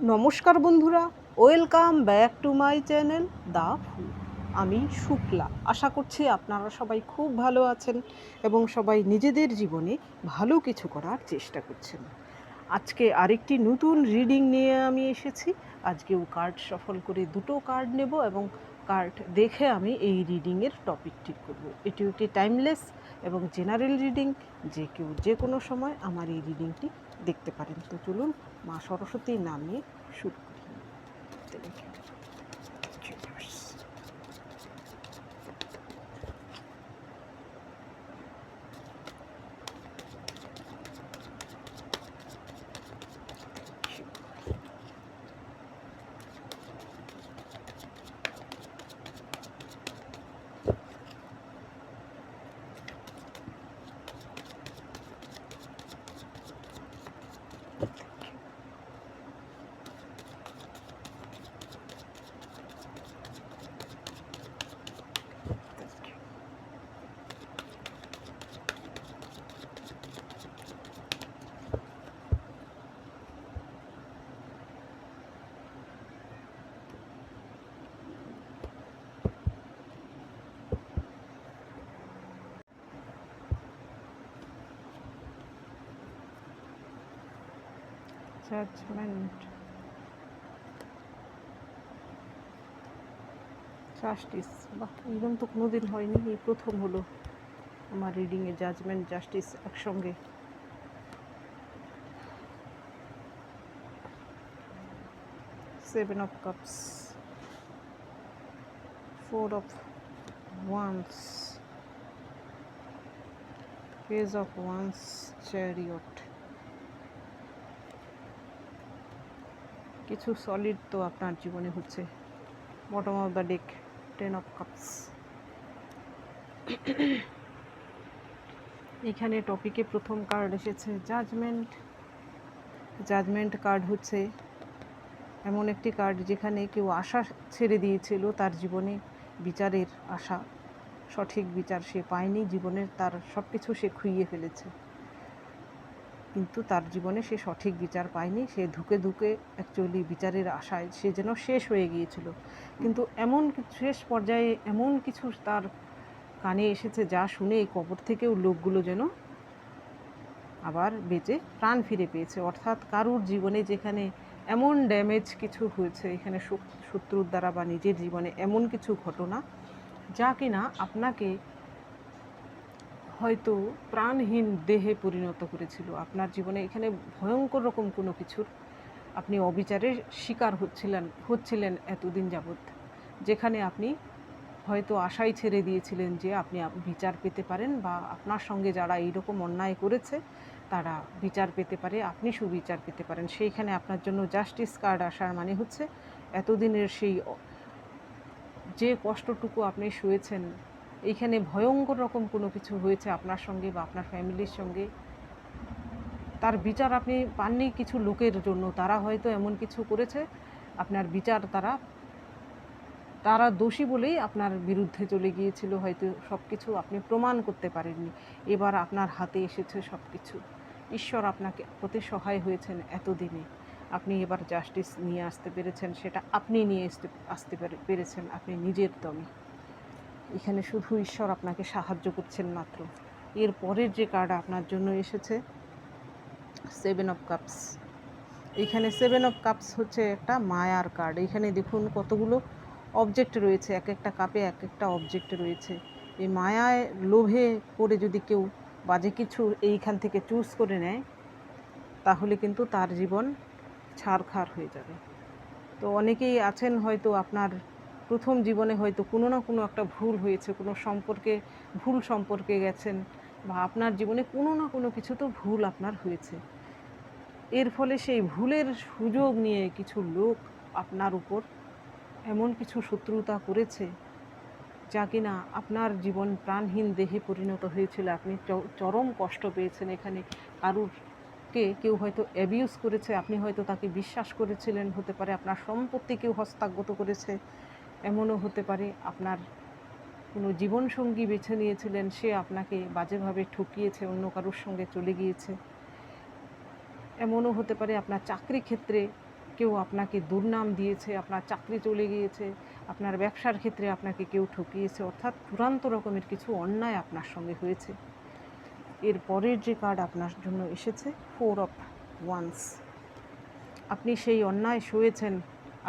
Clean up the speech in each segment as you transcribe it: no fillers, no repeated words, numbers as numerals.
নমস্কার বন্ধুরা, welcome back to my channel the ফুল। আমি শুক্লা। আশা করছি আপনারা সবাই খুব ভালো আছেন এবং সবাই নিজেদের জীবনে ভালো কিছু করার চেষ্টা করছেন। আজকে আরেকটি নতুন রিডিং নিয়ে আমি এসেছি। আজকেও কার্ড সফল করে দুটো কার্ড নেব এবং কার্ড দেখে আমি এই রিডিংয়ের টপিক ঠিক করব। এটি একটি টাইমলেস এবং জেনারেল রিডিং, যে কেউ যে কোনো সময় আমার এই রিডিংটি দেখতে পারেন। তো চলুন মা সরস্বতীর নাম নিয়ে শুরু করি। Judgement, justice. বাহ, এরকম তো কোনোদিন হয়নি, এই প্রথম হলো আমার রিডিংয়ে জাজমেন্ট জাস্টিস একসঙ্গে। Seven of cups, four of wands, page of wands, chariot. কিছু সলিড তো আপনার জীবনে হচ্ছে। Bottom of the deck, ten of cups. এখানে টপিকে প্রথম কার্ড এসেছে জাজমেন্ট। জাজমেন্ট কার্ড হচ্ছে এমন একটি কার্ড যেখানে কেউ আশা ছেড়ে দিয়েছিল, তার জীবনে বিচারের আশা, সঠিক বিচার সে পায়নি। জীবনের তার সব কিছু সে খুইয়ে ফেলেছে, কিন্তু তার জীবনে সে সঠিক বিচার পায়নি। সে ধুকে ধুকে অ্যাকচুয়ালি বিচারের আশায় সে যেন শেষ হয়ে গিয়েছিল। কিন্তু এমন শেষ পর্যায়ে এমন কিছু তার কানে এসেছে যা শুনে এই কবর থেকেও লোকগুলো যেন আবার বেঁচে প্রাণ ফিরে পেয়েছে। অর্থাৎ কারুর জীবনে যেখানে এমন ড্যামেজ কিছু হয়েছে, এখানে শত্রুর দ্বারা বা নিজের জীবনে এমন কিছু ঘটনা যা কিনা আপনাকে হয়তো প্রাণহীন দেহে পরিণত করেছিল। আপনার জীবনে এখানে ভয়ঙ্কর রকম কোনো কিছুর আপনি অবিচারের শিকার হচ্ছিলেন এতদিন যাবৎ, যেখানে আপনি হয়তো আশাই ছেড়ে দিয়েছিলেন যে আপনি বিচার পেতে পারেন বা আপনার সঙ্গে যারা এইরকম অন্যায় করেছে তারা বিচার পেতে পারে, আপনি সুবিচার পেতে পারেন। সেইখানে আপনার জন্য জাস্টিস কার্ড আসার মানে হচ্ছে এতদিনের সেই যে কষ্টটুকু আপনি সয়েছেন, এইখানে ভয়ঙ্কর রকম কোনো কিছু হয়েছে আপনার সঙ্গে বা আপনার ফ্যামিলির সঙ্গে, তার বিচার আপনি পাননি কিছু লোকের জন্য। তারা হয়তো এমন কিছু করেছে, আপনার বিচার তারা দোষী বলেই আপনার বিরুদ্ধে চলে গিয়েছিল। হয়তো সব কিছু আপনি প্রমাণ করতে পারেননি। এবার আপনার হাতে এসেছে সব কিছু। ঈশ্বর আপনাকে প্রতি সহায় হয়েছেন এতদিনে। আপনি এবার জাস্টিস নিয়ে আসতে পেরেছেন, সেটা আপনি নিয়ে আসতে পেরেছেন আপনি নিজের দমে। এখানে শুধু ঈশ্বর আপনাকে সাহায্য করছেন মাত্র। এর পরের যে কার্ড আপনার জন্য এসেছে সেভেন অফ কাপস। এইখানে সেভেন অফ কাপস হচ্ছে একটা মায়ার কার্ড। এইখানে দেখুন কতগুলো অবজেক্ট রয়েছে, এক একটা কাপে এক একটা অবজেক্ট রয়েছে। এই মায়ায় লোভে পড়ে যদি কেউ বাজে কিছু এইখান থেকে চুজ করে নেয়, তাহলে কিন্তু তার জীবন ছারখার হয়ে যাবে। তো অনেকেই আছেন হয়তো আপনার প্রথম জীবনে হয়তো কোনো না কোনো একটা ভুল হয়েছে, কোনো ভুল সম্পর্কে গেছেন, বা আপনার জীবনে কোনো না কোনো কিছু তো ভুল আপনার হয়েছে। এর ফলে সেই ভুলের সুযোগ নিয়ে কিছু লোক আপনার উপর এমন কিছু শত্রুতা করেছে যা কিনা আপনার জীবন প্রাণহীন দেহে পরিণত হয়েছিল। আপনি চরম কষ্ট পেয়েছেন। এখানে কেউ হয়তো অ্যাবিউজ করেছে, আপনি হয়তো তাকে বিশ্বাস করেছিলেন। হতে পারে আপনার সম্পত্তি কেউ হস্তগত করেছে, এমনও হতে পারে আপনার কোনো জীবনসঙ্গী বেছে নিয়েছিলেন, সে আপনাকে বাজেভাবে ঠকিয়েছে, অন্য কারোর সঙ্গে চলে গিয়েছে। এমনও হতে পারে আপনার চাকরি ক্ষেত্রে কেউ আপনাকে দুর্নাম দিয়েছে, আপনার চাকরি চলে গিয়েছে, আপনার ব্যবসার ক্ষেত্রে আপনাকে কেউ ঠকিয়েছে, অর্থাৎ চূড়ান্ত রকমের কিছু অন্যায় আপনার সঙ্গে হয়েছে। এর পরের যে কার্ড আপনার জন্য এসেছে 4 অফ ওয়ান্স। আপনি সেই অন্যায় সয়েছেন,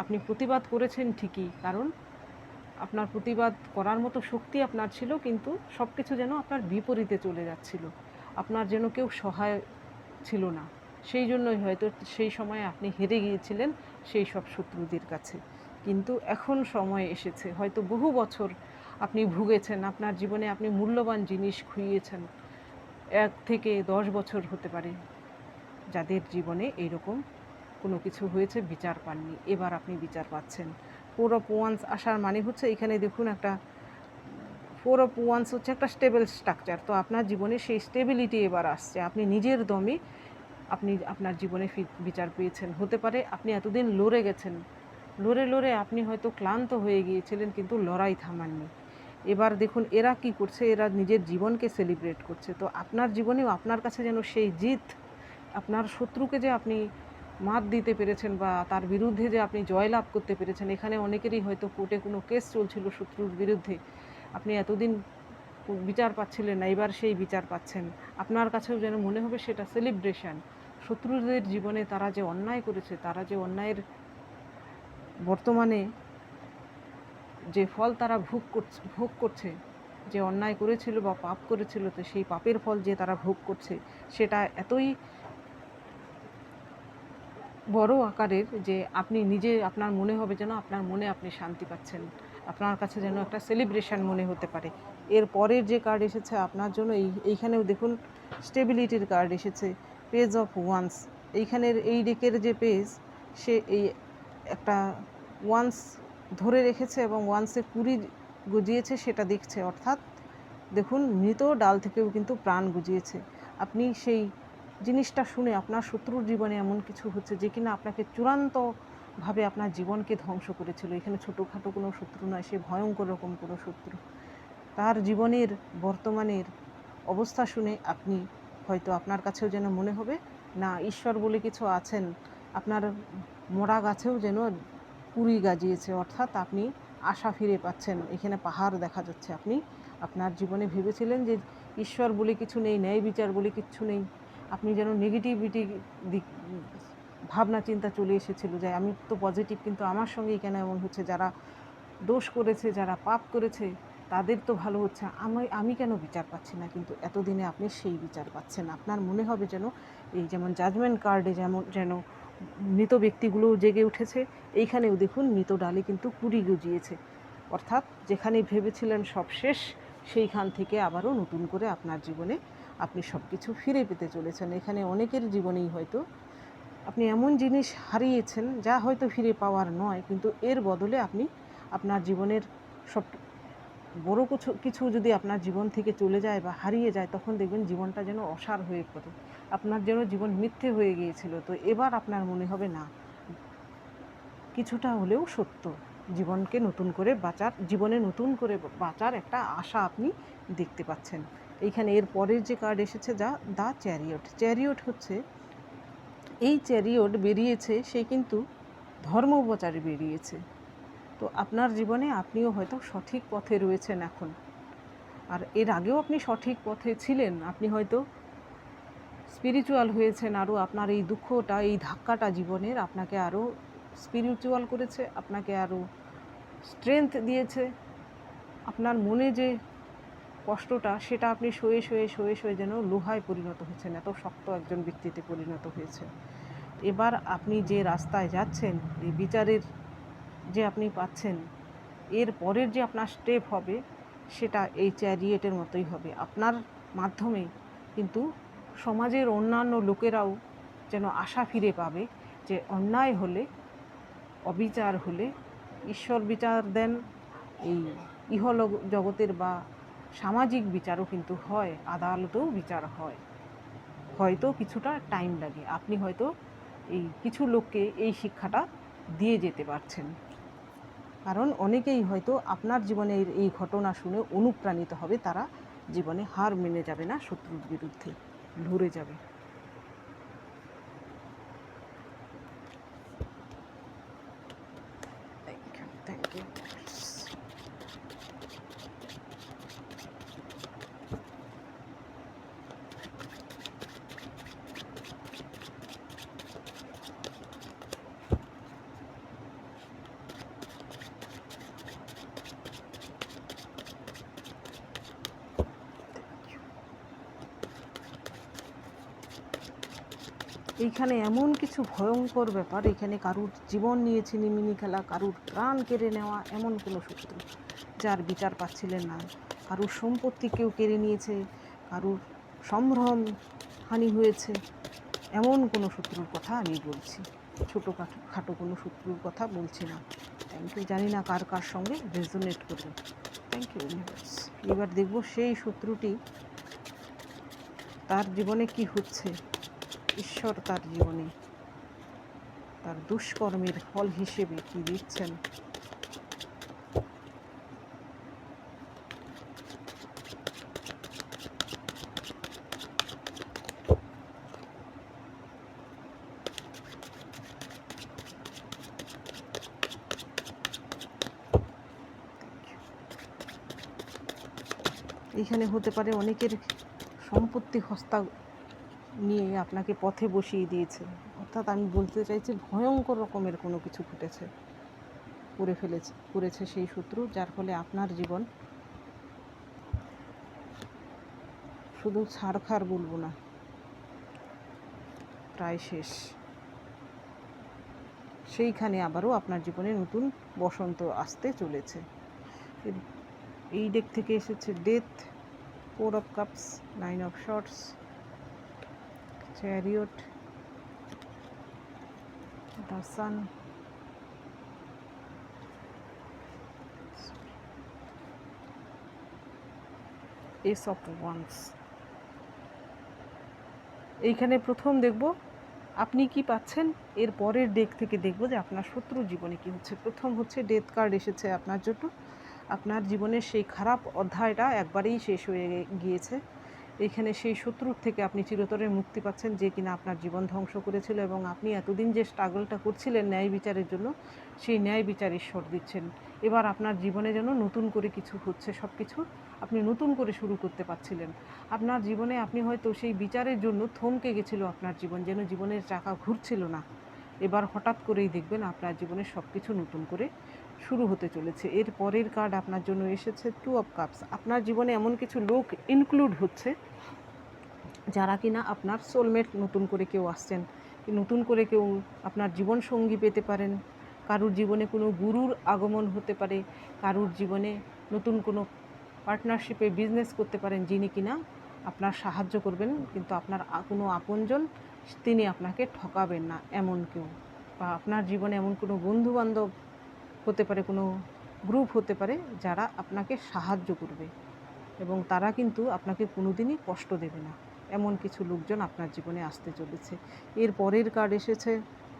আপনি প্রতিবাদ করেছেন ঠিকই, কারণ আপনার প্রতিবাদ করার মতো শক্তি আপনার ছিল, কিন্তু সব কিছু যেন আপনার বিপরীতে চলে যাচ্ছিল, আপনার যেন কেউ সহায় ছিল না। সেই জন্যই হয়তো সেই সময় আপনি হেরে গিয়েছিলেন সেই সব শত্রুদের কাছে। কিন্তু এখন সময় এসেছে, হয়তো বহু বছর আপনি ভুগেছেন, আপনার জীবনে আপনি মূল্যবান জিনিস খুইয়েছেন, 1 থেকে 10 বছর হতে পারে যাদের জীবনে এইরকম কোনো কিছু হয়েছে, বিচার পাননি, এবার আপনি বিচার পাচ্ছেন। 4 অফ ওয়ান্স আসার মানে হচ্ছে এখানে দেখুন একটা 4 অফ ওয়ান্স হচ্ছে একটা স্টেবল স্ট্রাকচার। তো আপনার জীবনে সেই স্টেবিলিটি এবার আসছে, আপনি নিজের দমে আপনি আপনার জীবনে বিচার পেয়েছেন। হতে পারে আপনি এতদিন লড়ে গেছেন, লড়ে আপনি হয়তো ক্লান্ত হয়ে গিয়েছিলেন, কিন্তু লড়াই থামাননি। এবার দেখুন এরা কি করছে, এরা নিজের জীবনকে সেলিব্রেট করছে। তো আপনার জীবনেও আপনার কাছে যেন সেই জিত, আপনার শত্রুকে যে আপনি মাত দিতে পেরেছেন বা তার বিরুদ্ধে যে আপনি জয়লাভ করতে পেরেছেন। এখানে অনেকেরই হয়তো কোর্টে কোনো কেস চলছিল শত্রুর বিরুদ্ধে, আপনি এতদিন বিচার পাচ্ছিলেন না, এবার সেই বিচার পাচ্ছেন। আপনার কাছেও যেন মনে হবে সেটা সেলিব্রেশন। শত্রুদের জীবনে তারা যে অন্যায় করেছে, তারা যে অন্যায়ের বর্তমানে যে ফল তারা ভোগ করছে, যে অন্যায় করেছিল বা পাপ করেছিল, তো সেই পাপের ফল যে তারা ভোগ করছে সেটা এতই বড় আকারের যে আপনি নিজে, আপনার মনে হবে যেন আপনার মনে আপনি শান্তি পাচ্ছেন, আপনার কাছে যেন একটা সেলিব্রেশন মনে হতে পারে। এর পরের যে কার্ড এসেছে আপনার জন্য, এইখানেও দেখুন স্টেবিলিটির কার্ড এসেছে, পেজ অফ ওয়ান্স। এইখানের এই ডেকের যে পেজ, সে এই একটা ওয়ান্স ধরে রেখেছে এবং ওয়ান্সে 20 গজিয়েছে সেটা দেখছে, অর্থাৎ দেখুন মৃত ডাল থেকেও কিন্তু প্রাণ গজিয়েছে। আপনি সেই জিনিসটা শুনে আপনার শত্রুর জীবনে এমন কিছু হচ্ছে যে কিনা আপনাকে চূড়ান্তভাবে আপনার জীবনকে ধ্বংস করেছিল। এখানে ছোটোখাটো কোনো শত্রু নয়, সে ভয়ঙ্কর রকম কোনো শত্রু। তার জীবনের বর্তমানের অবস্থা শুনে আপনি হয়তো আপনার কাছেও যেন মনে হবে না, ঈশ্বর বলে কিছু আছেন, আপনার মরা গাছেও যেন কুড়ি গাজিয়েছে, অর্থাৎ আপনি আশা ফিরে পাচ্ছেন। এখানে পাহাড় দেখা যাচ্ছে, আপনি আপনার জীবনে ভেবেছিলেন যে ঈশ্বর বলে কিছু নেই, ন্যায় বিচার বলে কিচ্ছু নেই, আপনি যেন নেগেটিভিটি দিক ভাবনা চিন্তা চলে এসেছিল যে আমি তো পজিটিভ, কিন্তু আমার সঙ্গেই কেন এমন হচ্ছে, যারা দোষ করেছে, যারা পাপ করেছে তাদের তো ভালো হচ্ছে, আমি কেন বিচার পাচ্ছি না। কিন্তু এতদিনে আপনি সেই বিচার পাচ্ছেন। আপনার মনে হবে যেন এই যেমন জাজমেন্ট কার্ডে যেন মৃত ব্যক্তিগুলোও জেগে উঠেছে, এইখানেও দেখুন মৃত ডালে কিন্তু কুড়ি গজিয়েছে, অর্থাৎ যেখানে ভেবেছিলেন সব শেষ, সেইখান থেকে আবারও নতুন করে আপনার জীবনে আপনি সব কিছু ফিরে পেতে চলেছেন। এখানে অনেকের জীবনেই হয়তো আপনি এমন জিনিস হারিয়েছেন যা হয়তো ফিরে পাওয়ার নয়, কিন্তু এর বদলে আপনি আপনার জীবনের সব বড় কিছু যদি আপনার জীবন থেকে চলে যায় বা হারিয়ে যায়, তখন দেখবেন জীবনটা যেন অসার হয়ে পড়ে, আপনার যেন জীবন মিথ্যে হয়ে গিয়েছিল। তো এবার আপনার মনে হবে না, কিছুটা হলেও সত্য, জীবনকে নতুন করে বাঁচার, জীবনে নতুন করে বাঁচার একটা আশা আপনি দেখতে পাচ্ছেন। এইখানে এর পরের যে কার্ড এসেছে দ্য চ্যারিয়ট। চ্যারিয়ট হচ্ছে, এই চ্যারিয়ট বেরিয়েছে, সে কিন্তু ধর্মপ্রচারে বেরিয়েছে। তো আপনার জীবনে আপনিও হয়তো সঠিক পথে রয়েছেন এখন, আর এর আগেও আপনি সঠিক পথে ছিলেন, আপনি হয়তো স্পিরিচুয়াল হয়েছেন, আরও আপনার এই দুঃখটা, এই ধাক্কাটা জীবনের আপনাকে আরও স্পিরিচুয়াল করেছে, আপনাকে আরও স্ট্রেংথ দিয়েছে। আপনার মনে যে কষ্টটা, সেটা আপনি সয়ে যেন লোহায় পরিণত হয়েছেন, এত শক্ত একজন ব্যক্তিতে পরিণত হয়েছে। এবার আপনি যে রাস্তায় যাচ্ছেন, এই বিচারের যে আপনি পাচ্ছেন, এর পরের যে আপনার স্টেপ হবে সেটা এই চ্যারিয়েটের মতোই হবে। আপনার মাধ্যমে কিন্তু সমাজের অন্যান্য লোকেরাও যেন আশা ফিরে পাবে যে অন্যায় হলে, অবিচার হলে ঈশ্বর বিচার দেন, এই ইহলোক জগতের বা সামাজিক বিচারও কিন্তু হয়, আদালতেও বিচার হয়, হয়তো কিছুটা টাইম লাগে, আপনি হয়তো এই কিছু লোককে এই শিক্ষাটা দিয়ে যেতে পারছেন, কারণ অনেকেই হয়তো আপনার জীবনের এই ঘটনা শুনে অনুপ্রাণিত হবে, তারা জীবনে হার মেনে যাবে না, শত্রুর বিরুদ্ধে লড়ে যাবে। এইখানে এমন কিছু ভয়ঙ্কর ব্যাপার, এখানে কারুর জীবন নিয়ে ছিনিমিনি খেলা, কারুর প্রাণ কেড়ে নেওয়া, এমন কোনো শত্রু যার বিচার পাচ্ছিলেন না, কারুর সম্পত্তি কেউ কেড়ে নিয়েছে, কারুর সম্ভ্রম হানি হয়েছে, এমন কোনো শত্রুর কথা আমি বলছি, খাটো কোনো শত্রুর কথা বলছি না। Thank you. জানি না কার কার সঙ্গে রেজোনেট করবে। Thank you universe. এবার দেখব সেই শত্রুটি তার জীবনে কি হচ্ছে, ঈশ্বর তার জীবনে তার দুষ্কর্মের ফল হিসেবে কি দিচ্ছেন। এখানে হতে পারে অনেকের সম্পত্তি হস্তা নিয়ে আপনাকে পথে বসিয়ে দিয়েছে, অর্থাৎ আমি বলতে চাইছি ভয়ঙ্কর রকমের কোনো কিছু করেছে সেই শত্রু, যার ফলে আপনার জীবন শুধু ছাড়খাড় বলবো না, প্রায় শেষ। সেইখানে আবারও আপনার জীবনে নতুন বসন্ত আসতে চলেছে। এই ডেক থেকে এসেছে death, 4 of Cups, 9 of Swords, Chariot, the Sun, Ace of Wands। এইখানে প্রথম দেখব আপনি কি পাচ্ছেন, এর পরের ডেক থেকে দেখব যে আপনার শত্রুর জীবনে কি হচ্ছে। প্রথম হচ্ছে ডেথ কার্ড এসেছে আপনার জন্য। আপনার জীবনের সেই খারাপ অধ্যায়টা একবারেই শেষ হয়ে গিয়েছে। এইখানে সেই শত্রুর থেকে আপনি চিরতরে মুক্তি পাচ্ছেন, যে কিনা আপনার জীবন ধ্বংস করেছিল, এবং আপনি এতদিন যে স্ট্রাগলটা করছিলেন ন্যায় বিচারের জন্য, সেই ন্যায় বিচার ঈশ্বর দিচ্ছেন। এবার আপনার জীবনে যেন নতুন করে কিছু হচ্ছে, সব কিছু আপনি নতুন করে শুরু করতে পারছিলেন। আপনার জীবনে আপনি হয়তো সেই বিচারের জন্য থমকে গেছিলো আপনার জীবন, যেন জীবনের চাকা ঘুরছিল না। এবার হঠাৎ করেই দেখবেন আপনার জীবনে সব কিছু নতুন করে শুরু হতে চলেছে। এর পরের কার্ড আপনার জন্য এসেছে 2 of Cups। আপনার জীবনে এমন কিছু লোক ইনক্লুড হচ্ছে যারা কিনা আপনার সোলমেট, নতুন করে কেউ আসছেন, নতুন করে কেউ আপনার জীবন সঙ্গী পেতে পারেন, কারুর জীবনে কোনো গুরুর আগমন হতে পারে, কারুর জীবনে নতুন কোনো পার্টনারশিপে বিজনেস করতে পারেন, যিনি কিনা আপনার সাহায্য করবেন, কিন্তু আপনার কোনো আপনজন তিনি আপনাকে ঠকাবেন না, এমন কেউ। বা আপনার জীবনে এমন কোনো বন্ধুবান্ধব হতে পারে, কোনো গ্রুপ হতে পারে যারা আপনাকে সাহায্য করবে, এবং তারা কিন্তু আপনাকে কোনোদিনই কষ্ট দেবে না, এমন কিছু লোকজন আপনার জীবনে আসতে চলেছে। এর পরের কার্ড এসেছে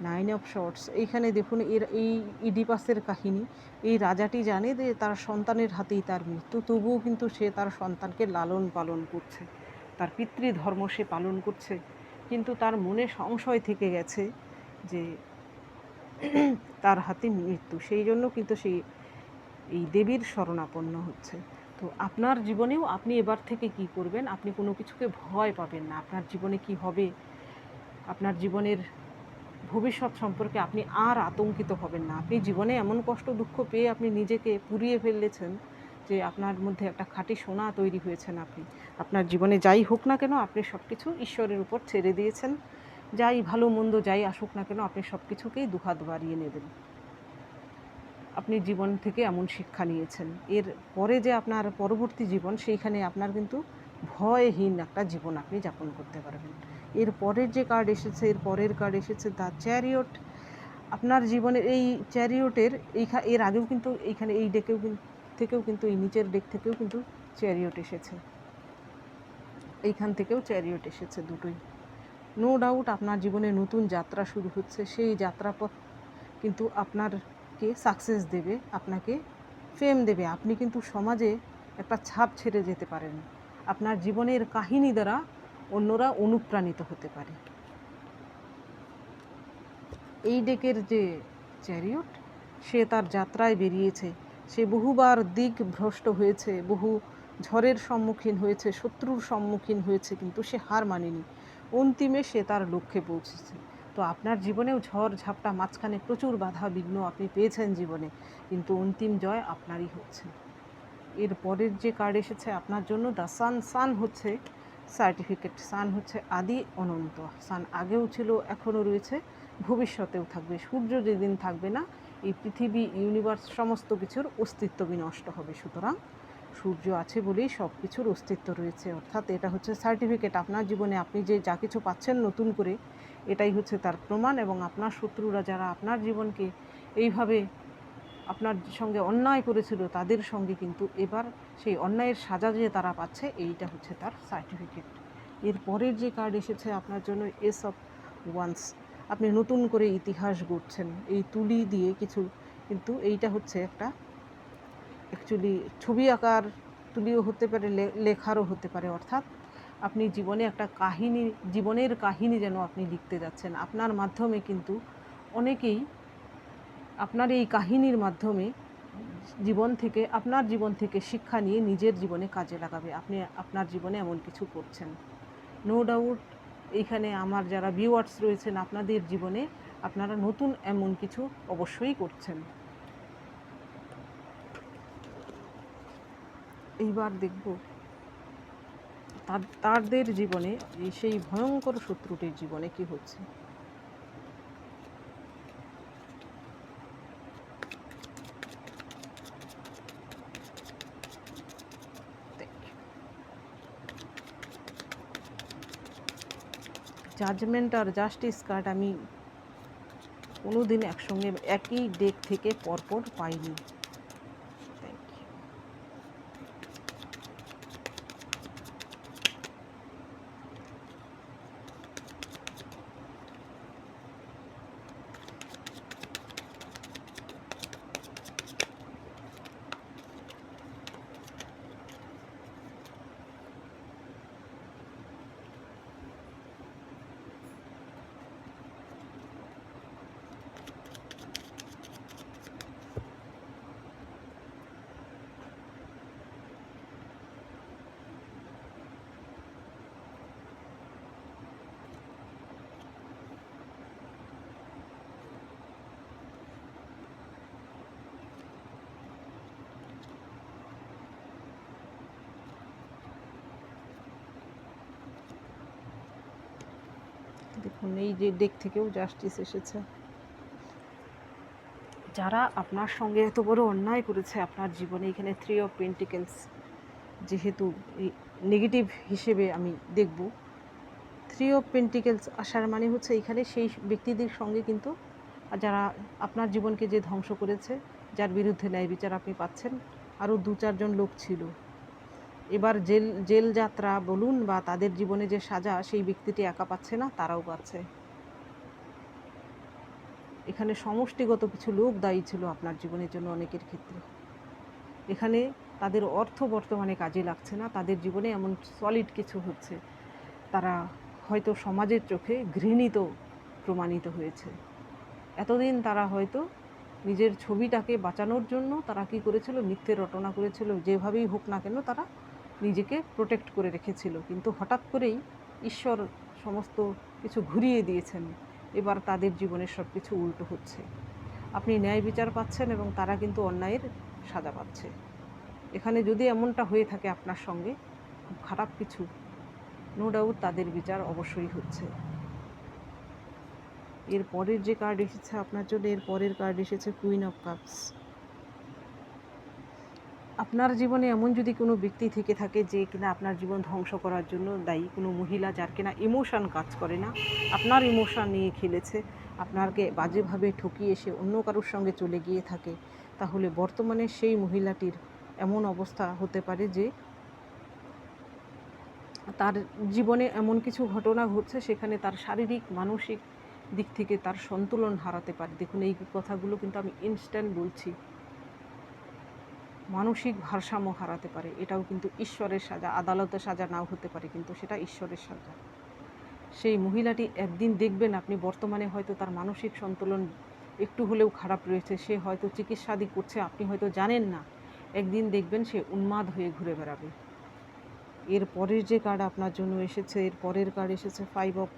9 of Swords। এইখানে দেখুন এই ইডিপাসের কাহিনী। এই রাজাটি জানে যে তার সন্তানের হাতেই তার মৃত্যু, তবুও কিন্তু সে তার সন্তানকে লালন পালন করছে, তার পিতৃধর্ম সে পালন করছে, কিন্তু তার মনে সংশয় থেকে গেছে যে তার হাতে মৃত্যু, সেই জন্য কিন্তু সেই এই দেবীর শরণাপন্ন হচ্ছে। তো আপনার জীবনেও আপনি এবার থেকে কি করবেন, আপনি কোনো কিছুকে ভয় পাবেন না। আপনার জীবনে কি হবে, আপনার জীবনের ভবিষ্যৎ সম্পর্কে আপনি আর আতঙ্কিত হবেন না। আপনি জীবনে এমন কষ্ট দুঃখ পেয়ে আপনি নিজেকে পুড়িয়ে ফেলেছেন যে আপনার মধ্যে একটা খাঁটি সোনা তৈরি হয়েছেন। আপনি আপনার জীবনে যাই হোক না কেন, আপনি সব কিছু ঈশ্বরের উপর ছেড়ে দিয়েছেন। যাই ভালো মন্দ যাই আসুক না কেন, আপনি সব কিছুকেই দুহাত বাড়িয়ে নেবেন। আপনি জীবন থেকে এমন শিক্ষা নিয়েছেন। এর পরে যে আপনার পরবর্তী জীবন, সেইখানে আপনার কিন্তু ভয়হীন একটা জীবন আপনি যাপন করতে পারবেন। এর পরের যে কার্ড এসেছে, এর পরের কার্ড এসেছে দ্য চ্যারিয়ট। আপনার জীবনের এই চ্যারিয়টের এর আগেও কিন্তু এইখানে এই ডেকেও থেকেও কিন্তু এই নিচের ডেক থেকেও কিন্তু চ্যারিয়ট এসেছে, এইখান থেকেও চ্যারিয়ট এসেছে, দুটোই। নো ডাউট আপনার জীবনে নতুন যাত্রা শুরু হচ্ছে। সেই যাত্রাপথ কিন্তু আপনারকে সাকসেস দেবে, আপনাকে ফেম দেবে। আপনি কিন্তু সমাজে একটা ছাপ ছেড়ে যেতে পারেন। আপনার জীবনের কাহিনী দ্বারা অন্যরা অনুপ্রাণিত হতে পারে। এই ডেকের যে চ্যারিয়ট, সে তার যাত্রায় বেরিয়েছে। সে বহুবার দিক ভ্রষ্ট হয়েছে, বহু ঝড়ের সম্মুখীন হয়েছে, শত্রুর সম্মুখীন হয়েছে, কিন্তু সে হার মানেনি। অন্তিমে সে তার লক্ষ্যে পৌঁছেছে। তো আপনার জীবনেও ঝড় ঝাপটা মাঝখানে প্রচুর বাধা বিঘ্ন আপনি পেয়েছেন জীবনে, কিন্তু অন্তিম জয় আপনারই হচ্ছে। এর পরের যে কার্ড এসেছে আপনার জন্য, দ্য সান। সান হচ্ছে সার্টিফিকেট। সান হচ্ছে আদি অনন্ত। সান আগেও ছিল, এখনও রয়েছে, ভবিষ্যতেও থাকবে। সূর্য যেদিন থাকবে না, এই পৃথিবী, ইউনিভার্স, সমস্ত কিছুর অস্তিত্ব বিনষ্ট হবে। সুতরাং সূর্য আছে বলেই সব কিছুর অস্তিত্ব রয়েছে। অর্থাৎ এটা হচ্ছে সার্টিফিকেট আপনার জীবনে। আপনি যে যা কিছু পাচ্ছেন নতুন করে, এটাই হচ্ছে তার প্রমাণ। এবং আপনার শত্রুরা যারা আপনার জীবনকে এইভাবে আপনার সঙ্গে অন্যায় করেছিল, তাদের সঙ্গে কিন্তু এবার সেই অন্যায়ের সাজা যে তারা পাচ্ছে, এইটা হচ্ছে তার সার্টিফিকেট। এর পরের যে কার্ড এসেছে আপনার জন্য, এস অফ ওয়ান্স। আপনি নতুন করে ইতিহাস গড়ছেন এই তুলি দিয়ে কিছু, কিন্তু এইটা হচ্ছে একটা অ্যাকচুয়ালি ছবি আঁকার তুলিও হতে পারে, লেখারও হতে পারে। অর্থাৎ আপনি জীবনে একটা কাহিনী, জীবনের কাহিনী যেন আপনি লিখতে যাচ্ছেন। আপনার মাধ্যমে কিন্তু অনেকেই আপনার এই কাহিনীর মাধ্যমে আপনার জীবন থেকে শিক্ষা নিয়ে নিজের জীবনে কাজে লাগাবে। আপনি আপনার জীবনে এমন কিছু করছেন, নো ডাউট। এইখানে আমার যারা ভিউয়ার্স রয়েছেন, আপনাদের জীবনে আপনারা নতুন এমন কিছু অবশ্যই করছেন। এইবার দেখব তাদের জীবনে, সেই ভয়ঙ্কর শত্রুটির জীবনে কি হচ্ছে। জাজমেন্ট আর জাস্টিস কার্ড আমি কোনোদিন একসঙ্গে একই ডেক থেকে পরপর পাইনি। দেখুন, এই যে ডেক থেকেও জাস্টিস এসেছে। যারা আপনার সঙ্গে এত বড় অন্যায় করেছে আপনার জীবনে, এখানে 3 অফ পেন্টিকেলস যেহেতু নেগেটিভ হিসেবে আমি দেখব, 3 অফ পেন্টিকেলস আসার মানে হচ্ছে এখানে সেই ব্যক্তিদের সঙ্গে কিন্তু যারা আপনার জীবনকে যে ধ্বংস করেছে, যার বিরুদ্ধে ন্যায় বিচার আপনি পাচ্ছেন, আরও 2-4 জন লোক ছিল। এবার জেল যাত্রা বলুন বা তাদের জীবনে যে সাজা, সেই ব্যক্তিটি একা পাচ্ছে না, তারাও পাচ্ছে। এখানে সমষ্টিগত কিছু লোক দায়ী ছিল আপনার জীবনের জন্য অনেকের ক্ষেত্রে। এখানে তাদের অর্থ বর্তমানে কাজে লাগছে না, তাদের জীবনে এমন সলিড কিছু হচ্ছে, তারা হয়তো সমাজের চোখে ঘৃণিত প্রমাণিত হয়েছে। এতদিন তারা হয়তো নিজের ছবিটাকে বাঁচানোর জন্য তারা কি করেছিল, মিথ্যে রটনা করেছিল, যেভাবেই হোক না কেন তারা নিজেকে প্রোটেক্ট করে রেখেছিল। কিন্তু হঠাৎ করেই ঈশ্বর সমস্ত কিছু ঘুরিয়ে দিয়েছেন। এবার তাদের জীবনের সব কিছু উল্টো হচ্ছে। আপনি ন্যায় বিচার পাচ্ছেন এবং তারা কিন্তু অন্যায়ের সাজা পাচ্ছে। এখানে যদি এমনটা হয়ে থাকে আপনার সঙ্গে, খুব খারাপ কিছু, নো ডাউট তাদের বিচার অবশ্যই হচ্ছে। এর পরের যে কার্ড এসেছে আপনার জন্য, এর পরের কার্ড এসেছে কুইন অফ কাপস। আপনার জীবনে এমন যদি কোনো ব্যক্তি থেকে থাকে যে কিনা আপনার জীবন ধ্বংস করার জন্য দায়ী, কোনো মহিলা যার কিনা ইমোশান কাজ করে না, আপনার ইমোশান নিয়ে খেলেছে, আপনাকে বাজেভাবে ঠকিয়ে এসে অন্য কারোর সঙ্গে চলে গিয়ে থাকে, তাহলে বর্তমানে সেই মহিলাটির এমন অবস্থা হতে পারে যে তার জীবনে এমন কিছু ঘটনা ঘটছে, সেখানে তার শারীরিক মানসিক দিক থেকে তার সন্তুলন হারাতে পারে। দেখুন, এই কথাগুলো কিন্তু আমি ইনস্ট্যান্ট বলছি। মানসিক ভারসাম্য হারাতে পারে, এটাও কিন্তু ঈশ্বরের সাজা। আদালতের সাজা নাও হতে পারে, কিন্তু সেটা ঈশ্বরের সাজা। সেই মহিলাটি একদিন দেখবেন আপনি বর্তমানে হয়তো তার মানসিক সন্তুলন একটু হলেও খারাপ রয়েছে, সে হয়তো চিকিৎসাদি করছে, আপনি হয়তো জানেন না, একদিন দেখবেন সে উন্মাদ হয়ে ঘুরে বেড়াবে। এর পরের যে কার্ড আপনার জন্য এসেছে, এর পরের কার্ড এসেছে 5 অফ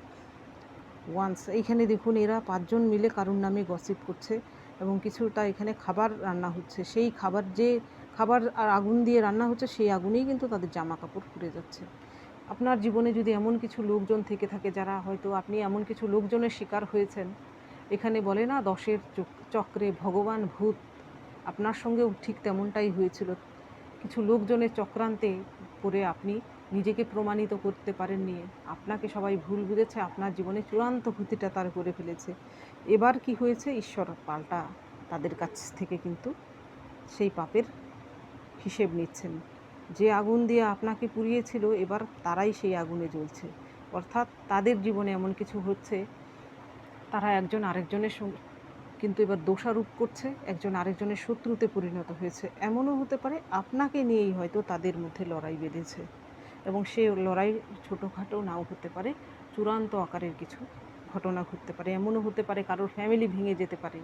ওয়ান্স। এইখানে দেখুন এরা 5 জন মিলে কারুর নামে গসিপ করছে এবং কিছুটা এখানে খাবার রান্না হচ্ছে। সেই খাবার আর আগুন দিয়ে রান্না হচ্ছে, সেই আগুনেই কিন্তু তাদের জামা কাপড় পুড়ে যাচ্ছে। আপনার জীবনে যদি এমন কিছু লোকজন থেকে থাকে যারা হয়তো আপনি এমন কিছু লোকজনের শিকার হয়েছেন, এখানে বলে না 10-এর চক্রে ভগবান ভূত, আপনার সঙ্গেও ঠিক তেমনটাই হয়েছিল। কিছু লোকজনের চক্রান্তে পড়ে আপনি নিজেকে প্রমাণিত করতে পারেননি, আপনাকে সবাই ভুল বুঝেছে, আপনার জীবনে চূড়ান্ত ক্ষতিটা তার করে ফেলেছে। এবার কি হয়েছে, ঈশ্বর পাল্টা তাদের কাছ থেকে কিন্তু সেই পাপের হিসেব নিচ্ছেন। যে আগুন দিয়ে আপনাকে পুড়িয়েছিল, এবার তারাই সেই আগুনে জ্বলছে। অর্থাৎ তাদের জীবনে এমন কিছু হচ্ছে, তারা একজন আরেকজনের সঙ্গে কিন্তু এবার দোষারোপ করছে, একজন আরেকজনের শত্রুতে পরিণত হয়েছে। এমনও হতে পারে আপনাকে নিয়েই হয়তো তাদের মধ্যে লড়াই বেঁধেছে এবং সে লড়াই ছোটোখাটো নাও হতে পারে, চূড়ান্ত আকারের কিছু ঘটনা ঘটতে পারে। এমনও হতে পারে কারোর ফ্যামিলি ভেঙে যেতে পারে,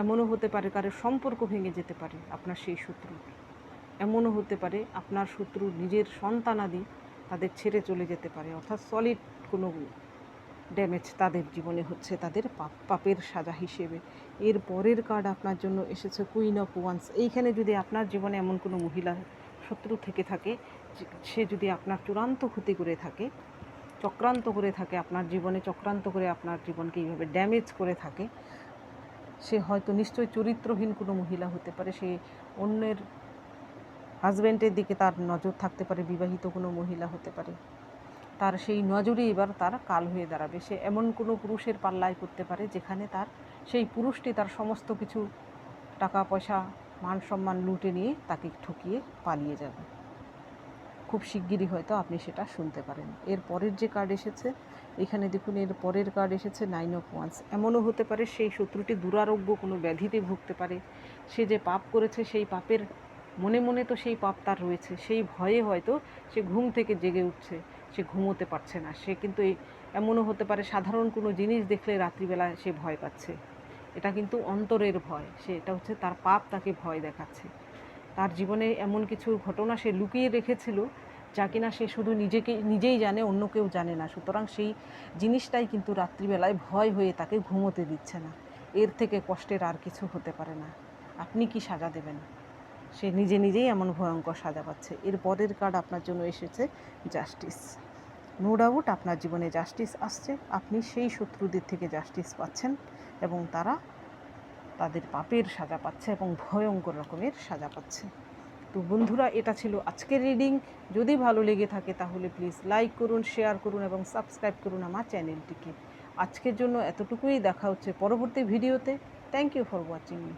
এমনও হতে পারে কারোর সম্পর্ক ভেঙে যেতে পারে আপনার সেই শত্রুর। এমনও হতে পারে আপনার শত্রুর নিজের সন্তানাদি তাদের ছেড়ে চলে যেতে পারে। অর্থাৎ সলিড কোনো ড্যামেজ তাদের জীবনে হচ্ছে, তাদের পাপের সাজা হিসেবে। এর পরের কার্ড আপনার জন্য এসেছে কুইন অফ ওয়ান্স। এইখানে যদি আপনার জীবনে এমন কোনো মহিলা শত্রু থেকে থাকে, সে যদি আপনার চূড়ান্ত ক্ষতি করে থাকে, চক্রান্ত করে থাকে আপনার জীবনে, চক্রান্ত করে আপনার জীবনকে এইভাবে ড্যামেজ করে থাকে, সে হয়তো নিশ্চয়ই চরিত্রহীন কোনো মহিলা হতে পারে। সে অন্যের হাজব্যান্ডের দিকে তার নজর থাকতে পারে, বিবাহিত কোনো মহিলা হতে পারে। তার সেই নজরই এবার তার কাল হয়ে দাঁড়াবে। সে এমন কোনো পুরুষের পাল্লায় করতে পারে যেখানে তার সেই পুরুষটি তার সমস্ত কিছু টাকা পয়সা মান সম্মান লুটে নিয়ে তাকে ঠকিয়ে পালিয়ে যাবে। খুব শিগগিরই হয়তো আপনি সেটা শুনতে পারেন। এর পরের যে কার্ড এসেছে, এখানে দেখুন এর পরের কার্ড এসেছে 9 অফ ওয়ান্স। এমনও হতে পারে সেই শত্রুটি দুরারোগ্য কোনো ব্যাধিতে ভুগতে পারে। সে যে পাপ করেছে, সেই পাপের মনে মনে তো সেই পাপ তার রয়েছে, সেই ভয়ে হয়তো সে ঘুম থেকে জেগে উঠছে, সে ঘুমোতে পারছে না। সে কিন্তু এমনও হতে পারে সাধারণ কোনো জিনিস দেখলে রাত্রিবেলা সে ভয় পাচ্ছে। এটা কিন্তু অন্তরের ভয়, এটা হচ্ছে তার পাপ তাকে ভয় দেখাচ্ছে। তার জীবনে এমন কিছু ঘটনা সে লুকিয়ে রেখেছিল যা কিনা সে শুধু নিজেই জানে, অন্য কেউ জানে না। সুতরাং সেই জিনিসটাই কিন্তু রাত্রিবেলায় ভয় হয়ে তাকে ঘুমোতে দিচ্ছে না। এর থেকে কষ্টের আর কিছু হতে পারে না। আপনি কি সাজা দেবেন? সে নিজেই এমন ভয়ঙ্কর সাজা পাচ্ছে। এর পরের কার্ড আপনার জন্য এসেছে জাস্টিস। নো ডাউট আপনার জীবনে জাস্টিস আসছে, আপনি সেই শত্রুদের থেকে জাস্টিস পাচ্ছেন এবং তারা তাদের পাপের সাজা পাচ্ছে এবং ভয়ঙ্কর রকমের সাজা পাচ্ছে। তো বন্ধুরা, এটা ছিল আজকের রিডিং। যদি ভালো লেগে থাকে তাহলে প্লিজ লাইক করুন, শেয়ার করুন এবং সাবস্ক্রাইব করুন আমার চ্যানেলটিকে। আজকের জন্য এতটুকুই, দেখা হচ্ছে পরবর্তী ভিডিওতে। Thank you for watching me.